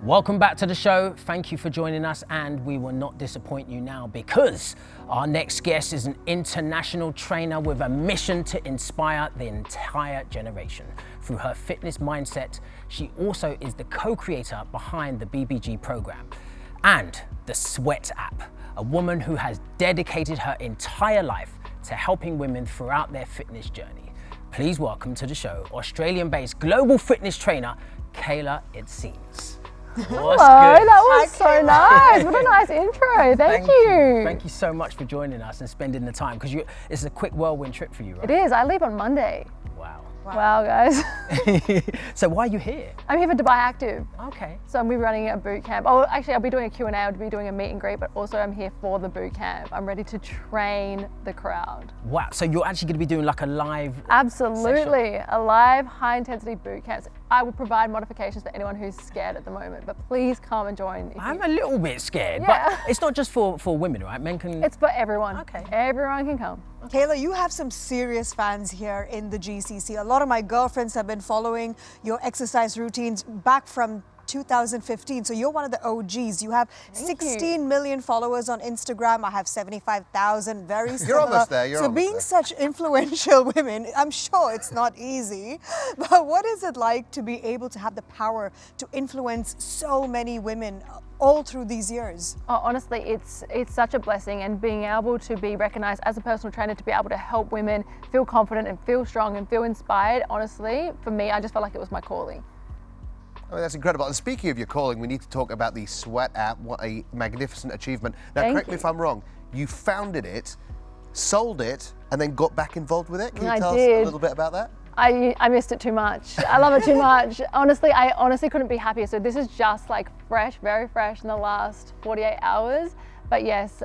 Welcome back to the show. Thank you for joining us, and we will not disappoint you now because our next guest is an international trainer with a mission to inspire the entire generation. Through her fitness mindset, she also is the co-creator behind the BBG program and the Sweat app, a woman who has dedicated her entire life to helping women throughout their fitness journey. Please welcome to the show Australian-based global fitness trainer, Kayla Itsines. Hello, that was so nice. What a nice intro. Thank you. Thank you so much for joining us and spending the time, because it's a quick whirlwind trip for you, right? It is. I leave on Monday. Wow, guys. So why are you here? I'm here for Dubai Active. Okay. So I'm running a boot camp. Oh, actually, I'll be doing a Q&A. I'll be doing a meet and greet, but also I'm here for the boot camp. I'm ready to train the crowd. Wow, so you're actually going to be doing like a live Absolutely. session. A live high-intensity boot camp. I will provide modifications for anyone who's scared at the moment, but please come and join. I'm a little bit scared, Yeah. but it's not just for women, right? Men can... It's for everyone. Okay. Everyone can come. Kayla, you have some serious fans here in the GCC. A lot of my girlfriends have been following your exercise routines back from 2015. So you're one of the OGs. You have 16 million followers on Instagram. I have 75,000, very similar. You're almost there. So being such influential women, I'm sure it's not easy. But what is it like to be able to have the power to influence so many women all through these years? Oh, honestly, it's such a blessing, and being able to be recognized as a personal trainer, to be able to help women feel confident and feel strong and feel inspired, honestly, for me, I just felt like it was my calling. I mean, that's incredible. And speaking of your calling, we need to talk about the Sweat app. What a magnificent achievement. Now, correct me if I'm wrong. You founded it, sold it, and then got back involved with it. Can you tell us a little bit about that? I missed it too much. I love it too much. Honestly, I honestly couldn't be happier. So this is just like fresh, very fresh in the last 48 hours. But yes,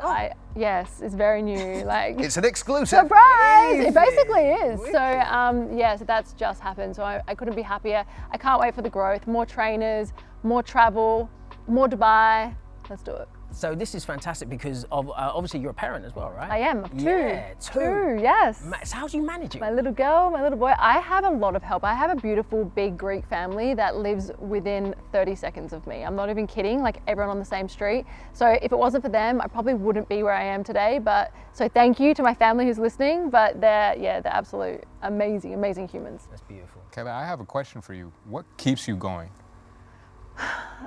yes, it's very new. Like it's an exclusive. Surprise! It basically is. So so that's just happened. So I couldn't be happier. I can't wait for the growth. More trainers, more travel, more Dubai. Let's do it. So this is fantastic because of obviously you're a parent as well, right? I am, of two. Yeah, two, yes. So how do you manage it? My little girl, my little boy. I have a lot of help. I have a beautiful big Greek family that lives within 30 seconds of me. I'm not even kidding, like everyone on the same street. So if it wasn't for them, I probably wouldn't be where I am today. But so thank you to my family who's listening, but they're absolute amazing, amazing humans. That's beautiful. Kayla, I have a question for you. What keeps you going?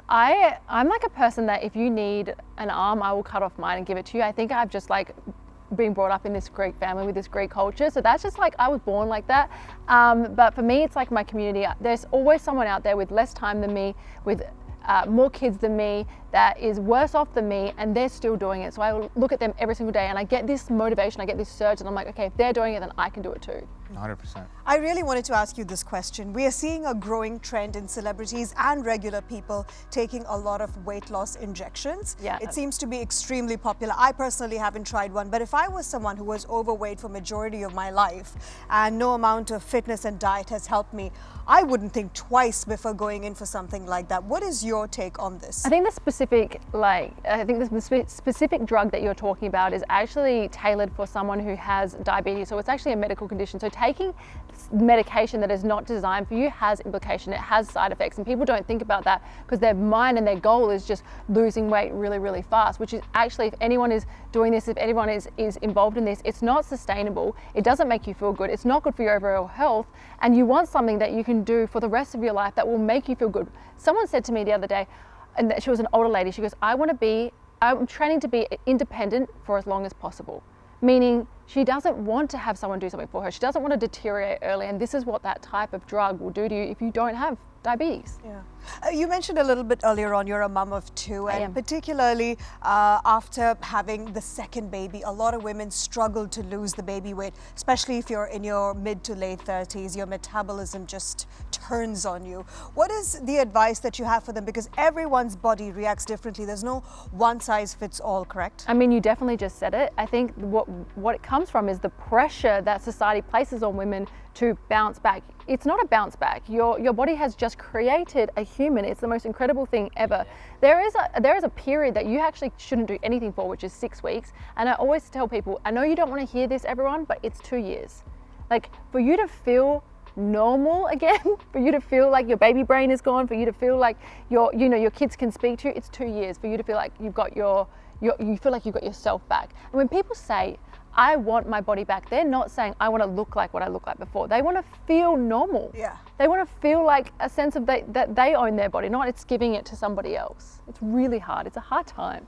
I'm like a person that if you need an arm, I will cut off mine and give it to you. I think I've just like been brought up in this Greek family with this Greek culture. So that's just like, I was born like that. But for me, it's like my community. There's always someone out there with less time than me, with more kids than me, that is worse off than me, and they're still doing it. So I look at them every single day and I get this motivation, I get this surge, and I'm like, okay, if they're doing it, then I can do it too. 100%. I really wanted to ask you this question. We are seeing a growing trend in celebrities and regular people taking a lot of weight loss injections. Yeah. It seems to be extremely popular. I personally haven't tried one, but if I was someone who was overweight for majority of my life and no amount of fitness and diet has helped me, I wouldn't think twice before going in for something like that. What is your take on this? I think the specific drug that you're talking about is actually tailored for someone who has diabetes. So it's actually a medical condition. So taking medication that is not designed for you has implication. It has side effects, and people don't think about that because their mind and their goal is just losing weight really, really fast, which is actually, if anyone is doing this, if anyone is involved in this, it's not sustainable. It doesn't make you feel good. It's not good for your overall health, and you want something that you can do for the rest of your life that will make you feel good. Someone said to me the other day, and she was an older lady, she goes, I'm training to be independent for as long as possible. Meaning she doesn't want to have someone do something for her. She doesn't want to deteriorate early, and this is what that type of drug will do to you if you don't have diabetes. Yeah. You mentioned a little bit earlier on you're a mum of two, and particularly after having the second baby, a lot of women struggle to lose the baby weight, especially if you're in your mid to late 30s. Your metabolism just turns on you. What is the advice that you have for them? Because everyone's body reacts differently. There's no one size fits all, correct? I mean, you definitely just said it. I think what it comes from is the pressure that society places on women to bounce back. It's not a bounce back. Your body has just created a human. It's the most incredible thing ever. There is a period that you actually shouldn't do anything for, which is 6 weeks. And I always tell people, I know you don't want to hear this, everyone, but it's 2 years. Like, for you to feel normal again, for you to feel like your baby brain is gone, for you to feel like your kids can speak to you, it's 2 years for you to feel like you feel like you've got yourself back. And when people say, I want my body back, they're not saying, I want to look like what I looked like before. They want to feel normal. Yeah. They want to feel like a sense of that they own their body, not it's giving it to somebody else. It's really hard. It's a hard time.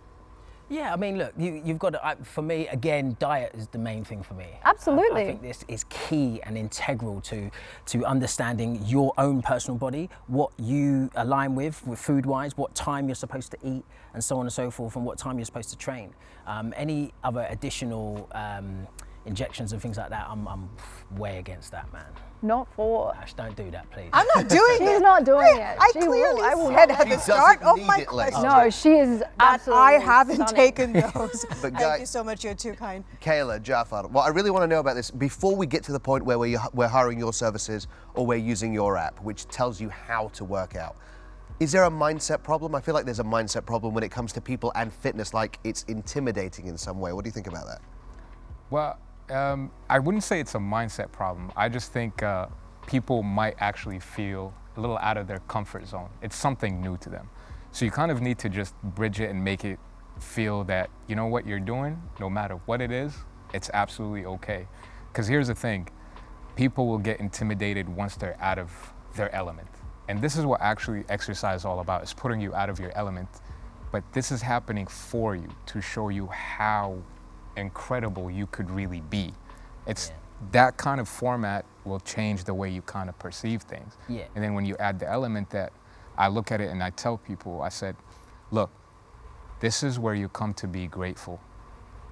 Yeah, I mean, look, you've got to, for me, again, diet is the main thing for me. Absolutely. I think this is key and integral to understanding your own personal body, what you align with food-wise, what time you're supposed to eat, and so on and so forth, and what time you're supposed to train. Any other additional injections and things like that, I'm way against that, man. Not for. Ash, don't do that, please. I'm not doing it. She's not doing it. I She clearly will said not at let the her. start of my immediately. question No, she is that absolutely I haven't stunning. taken those. But Thank you so much. You're too kind. Kayla, Jafar, what I really want to know about this, before we get to the point where we're hiring your services or we're using your app, which tells you how to work out, is there a mindset problem? I feel like there's a mindset problem when it comes to people and fitness, like it's intimidating in some way. What do you think about that? Well, I wouldn't say it's a mindset problem. I just think people might actually feel a little out of their comfort zone. It's something new to them. So you kind of need to just bridge it and make it feel that, you know what you're doing, no matter what it is, it's absolutely okay. Because here's the thing, people will get intimidated once they're out of their element. And this is what actually exercise is all about, is putting you out of your element. But this is happening for you to show you how incredible you could really be. It's that kind of format will change the way you kind of perceive things. Yeah. And then when you add the element that I look at it and I tell people, I said, look, this is where you come to be grateful.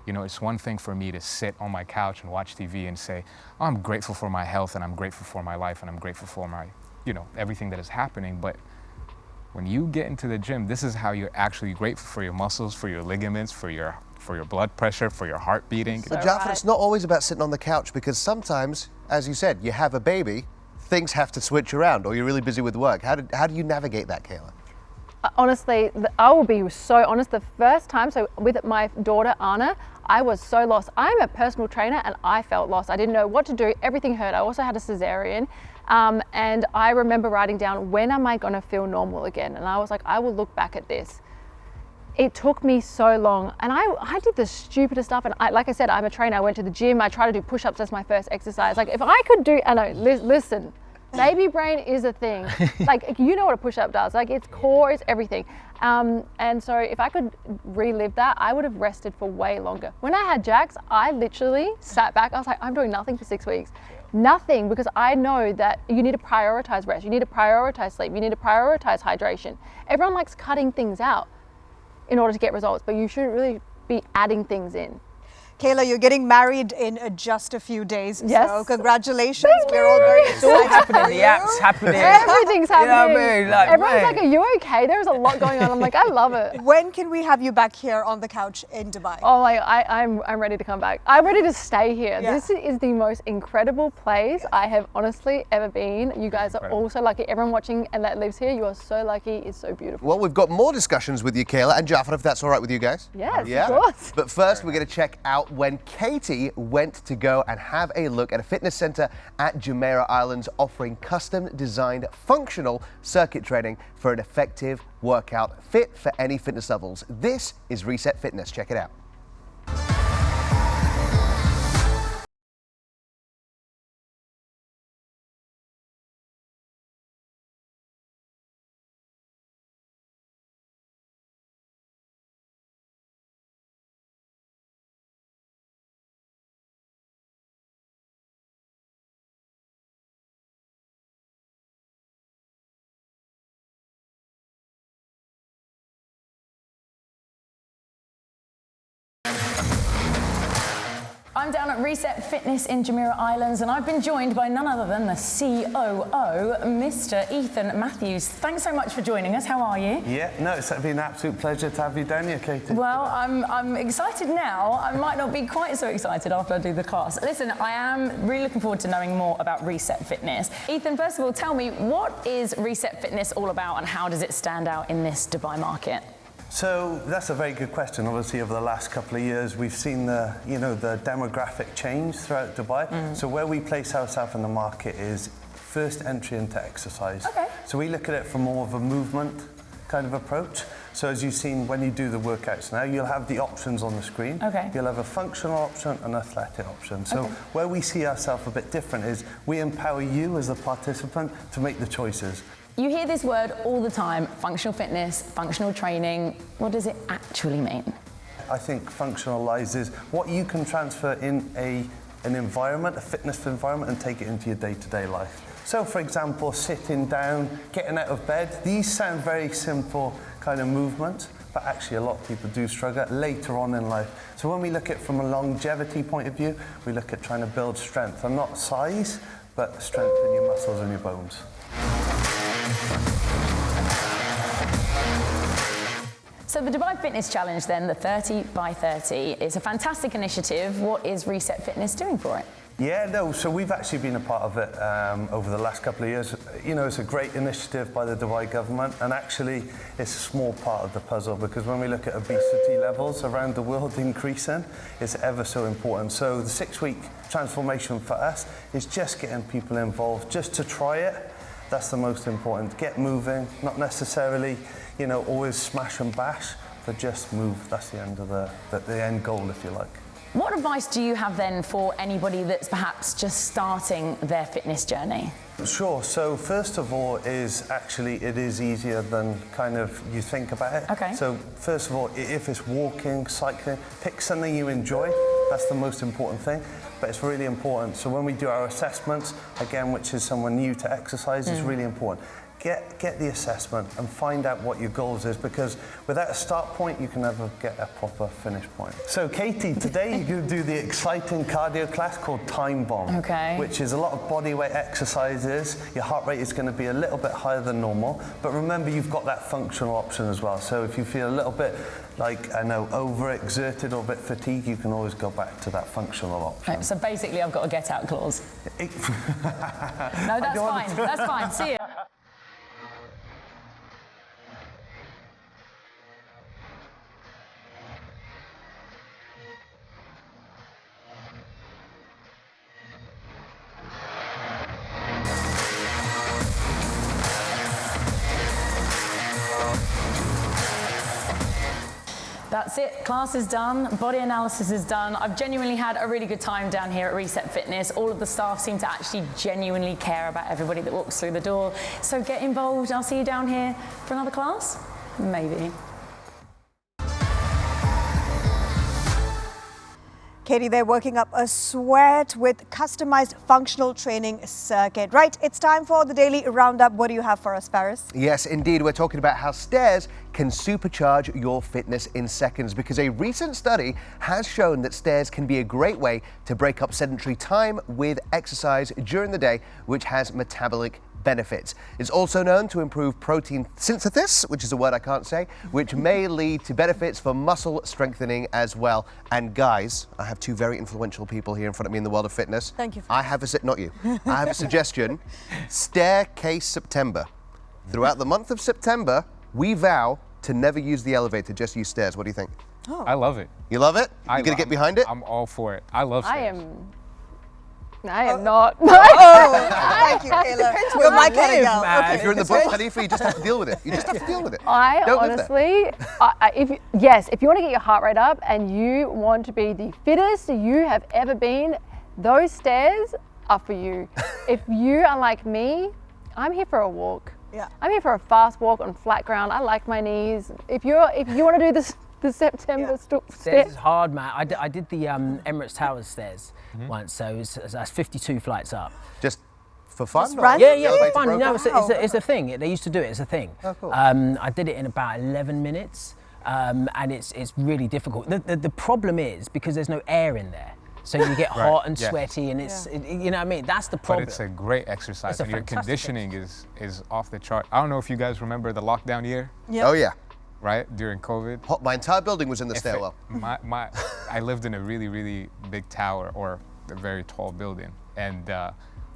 You know, it's one thing for me to sit on my couch and watch TV and say, oh, I'm grateful for my health and I'm grateful for my life and I'm grateful for my, everything that is happening. But when you get into the gym, this is how you're actually grateful for your muscles, for your ligaments, for your blood pressure, for your heart beating. But Jafar, it's not always about sitting on the couch, because sometimes, as you said, you have a baby, things have to switch around, or you're really busy with work. How do you navigate that, Kayla? Honestly, I will be so honest. The first time, so with my daughter Anna, I was so lost. I'm a personal trainer and I felt lost. I didn't know what to do. Everything hurt. I also had a cesarean. And I remember writing down, when am I going to feel normal again? And I was like, I will look back at this. It took me so long, and I did the stupidest stuff. And like I said, I'm a trainer. I went to the gym. I tried to do push-ups as my first exercise. Like if I could do, listen, baby brain is a thing. Like you know what a push-up does. Like it's core, it's everything. And so if I could relive that, I would have rested for way longer. When I had Jax, I literally sat back. I was like, I'm doing nothing for 6 weeks. Nothing, because I know that you need to prioritize rest. You need to prioritize sleep. You need to prioritize hydration. Everyone likes cutting things out in order to get results, but you shouldn't really be adding things in. Kayla, you're getting married in just a few days. Yes. So congratulations. We're all very It's all excited. happening, for the you. app's happening. Everything's You know happening. what I mean? Like, Everyone's man. like, are you okay? There's a lot going on. I'm like, I love it. When can we have you back here on the couch in Dubai? Oh my, I'm ready to come back. I'm ready to stay here. Yeah. This is the most incredible place I have honestly ever been. You guys are all so lucky. Everyone watching and that lives here, you are so lucky. It's so beautiful. Well, we've got more discussions with you, Kayla and Jafar, if that's all right with you guys. Yes, Yeah. of course. But first, we're going to check out when Katie went to go and have a look at a fitness center at Jumeirah Islands, offering custom-designed functional circuit training for an effective workout fit for any fitness levels. This is Reset Fitness. Check it out. I'm down at Reset Fitness in Jumeirah Islands, and I've been joined by none other than the COO, Mr. Ethan Matthews. Thanks so much for joining us. How are you? Yeah, no, it's been an absolute pleasure to have you down here, Katie. Well, I'm excited now. I might not be quite so excited after I do the class. Listen, I am really looking forward to knowing more about Reset Fitness. Ethan, first of all, tell me, what is Reset Fitness all about and how does it stand out in this Dubai market? So that's a very good question. Obviously, over the last couple of years, we've seen the demographic change throughout Dubai. So where we place ourselves in the market is first entry into exercise. Okay. So we look at it from more of a movement kind of approach. So as you've seen when you do the workouts now, you'll have the options on the screen. Okay. You'll have a functional option and athletic option. So where we see ourselves a bit different is we empower you as the participant to make the choices. You hear this word all the time, functional fitness, functional training. What does it actually mean? I think functionalizes what you can transfer in an environment, a fitness environment, and take it into your day-to-day life. So for example, sitting down, getting out of bed, these sound very simple kind of movements, but actually a lot of people do struggle later on in life. So when we look at it from a longevity point of view, we look at trying to build strength, and not size, but strength in your muscles and your bones. So the Dubai Fitness Challenge then, the 30 by 30, is a fantastic initiative. What is Reset Fitness doing for it? Yeah, no, so we've actually been a part of it over the last couple of years. You know, it's a great initiative by the Dubai government, and actually it's a small part of the puzzle, because when we look at obesity levels around the world increasing, it's ever so important. So the 6-week transformation for us is just getting people involved, just to try it. That's the most important. Get moving, not necessarily, you know, always smash and bash, but just move. That's the end of the end goal, if you like. What advice do you have then for anybody that's perhaps just starting their fitness journey? Sure, so first of all is actually it is easier than kind of you think about it. Okay. So first of all, if it's walking, cycling, pick something you enjoy. That's the most important thing, but it's really important. So when we do our assessments, again, which is someone new to exercise, it's really important. Get the assessment and find out what your goals is, because without a start point, you can never get a proper finish point. So Katie, today you're going to do the exciting cardio class called Time Bomb, which is a lot of bodyweight exercises. Your heart rate is going to be a little bit higher than normal, but remember you've got that functional option as well. So if you feel a little bit like, I know, overexerted or a bit fatigued, you can always go back to that functional option. Right, so basically I've got a get out clause. No, that's fine, that's fine, see you. That's it, class is done, body analysis is done. I've genuinely had a really good time down here at Reset Fitness. All of the staff seem to actually genuinely care about everybody that walks through the door. So get involved, I'll see you down here for another class, maybe. Katie, they're working up a sweat with customized functional training circuit. Right, it's time for the daily roundup. What do you have for us, Paris? Yes, indeed. We're talking about how stairs can supercharge your fitness in seconds, because a recent study has shown that stairs can be a great way to break up sedentary time with exercise during the day, which has metabolic benefits. It's also known to improve protein synthesis, which is a word I can't say, which may lead to benefits for muscle strengthening as well. And guys, I have two very influential people here in front of me in the world of fitness. Thank you. I have not you. I have a suggestion. Staircase September. Throughout the month of September, we vow to never use the elevator, just use stairs. What do you think? Oh. I love it. You love it? You gonna get behind it? I'm all for it. I love stairs. I am not. Oh, thank you, Kayla. We're my kind of gal. man. Okay. If you're in the book, Hanifa, you just have to deal with it. You just have to deal with it. I Don't live there. honestly, if you want to get your heart rate up and you want to be the fittest you have ever been, those stairs are for you. If you are like me, I'm here for a walk. Yeah. I'm here for a fast walk on flat ground. I like my knees. If you want to do this, the September Stairs step. is hard, man. I did the Emirates Towers stairs once, so that's 52 flights up. Just for fun? Just or run? Yeah, the it's elevator fun. broke No, up? it's a thing. They used to do it. It's a thing. Oh, cool. I did it in about 11 minutes, and it's really difficult. The problem is because there's no air in there, so you get hot and sweaty, and you know what I mean. That's the But problem. it's a great exercise, It's a and your fantastic conditioning is off the chart. I don't know if you guys remember the lockdown year, Oh, yeah. right, during COVID. My entire building was in the If stairwell. I lived in a really, really big tower, or a very tall building, and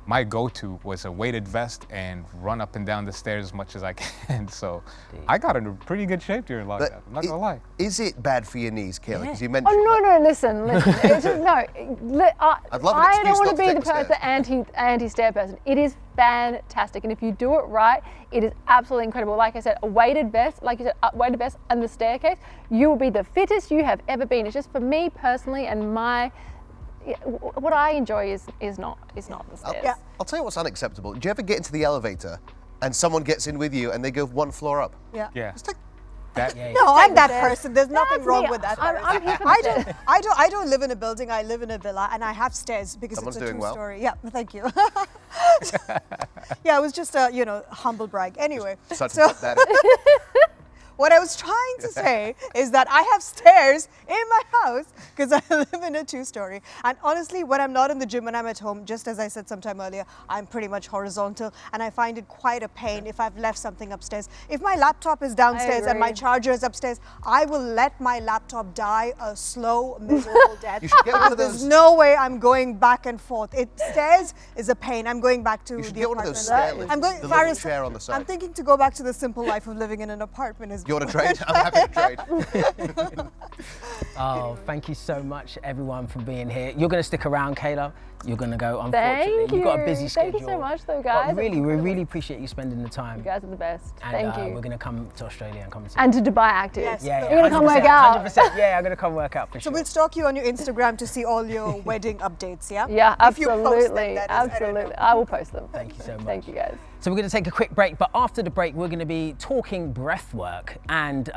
my go-to was a weighted vest and run up and down the stairs as much as I can. So I got into pretty good shape during lockdown. I'm not gonna lie. Is it bad for your knees, Kayla? Because you mentioned. Oh no, listen. It's just, no, I'd love an I excuse don't want not to to be take the the stairs. anti-stair person. It is fantastic, and if you do it right, it is absolutely incredible. Like I said, a weighted vest, like you said, a weighted vest and the staircase, you will be the fittest you have ever been. It's just for me personally, and what I enjoy is not the stairs. I'll tell you what's unacceptable. Do you ever get into the elevator and someone gets in with you and they go one floor up? Yeah. Just take That, No, I'm that person. There's nothing That's wrong me. with that. I'm here for the I stairs. don't live in a building. I live in a villa, and I have stairs because Someone's it's a doing well. two-story. Yeah, thank you. Yeah, it was just a humble brag. Anyway, such so that. what I was trying to say is that I have stairs in my house because I live in a two-story. And honestly, when I'm not in the gym, when I'm at home, just as I said sometime earlier, I'm pretty much horizontal, and I find it quite a pain if I've left something upstairs. If my laptop is downstairs and my agree. charger is upstairs, I will let my laptop die a slow, miserable death. You should get one of There's those. no way I'm going back and forth. Stairs is a pain. I'm going back to You should the get one of those apartment. stair lifts. I'm going, the little Faris, chair on the side. I'm thinking to go back to the simple life of living in an apartment. You want to trade? I'm happy to trade. Oh, thank you so much, everyone, for being here. You're going to stick around, Kayla. You're going to go, unfortunately. Thank You've got a you. busy schedule. Thank you so much, though, But guys. really, we really appreciate you spending the time. You guys are the best. And Thank you. we're going to come to Australia and come and see And to Dubai Active. Yes. Yeah, You're gonna come work out. 100%. Yeah, I'm going to come work out for So sure. we'll stalk you on your Instagram to see all your wedding updates, yeah? Yeah, If you post them, absolutely. that is, I don't know. Absolutely. I will post them. Thank you so much. Thank you, guys. So we're going to take a quick break, but after the break, we're going to be talking breath work, and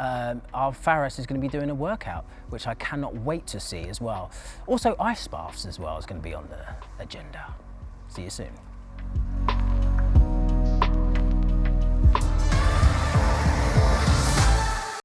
our Faris is going to be doing a workout, which I cannot wait to see as well. Also, ice baths as well is going to be on the agenda. See you soon.